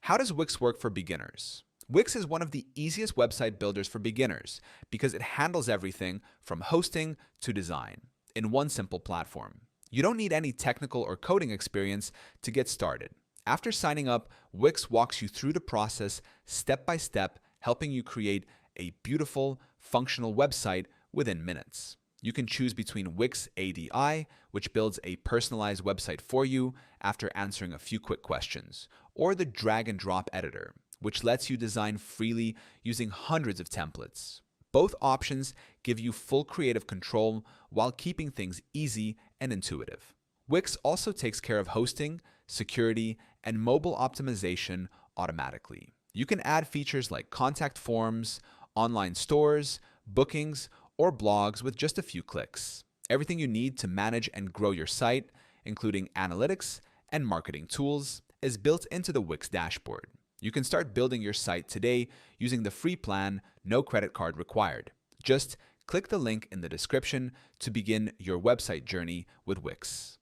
How does Wix work for beginners? Wix is one of the easiest website builders for beginners because it handles everything from hosting to design in one simple platform. You don't need any technical or coding experience to get started. After signing up, Wix walks you through the process step by step, helping you create a beautiful, functional website within minutes. You can choose between Wix ADI, which builds a personalized website for you after answering a few quick questions, or the drag and drop editor, which lets you design freely using hundreds of templates. Both options give you full creative control while keeping things easy and intuitive. Wix also takes care of hosting, security, and mobile optimization automatically. You can add features like contact forms, online stores, bookings, or blogs with just a few clicks. Everything you need to manage and grow your site, including analytics and marketing tools, is built into the Wix dashboard. You can start building your site today using the free plan, no credit card required. Just click the link in the description to begin your website journey with Wix.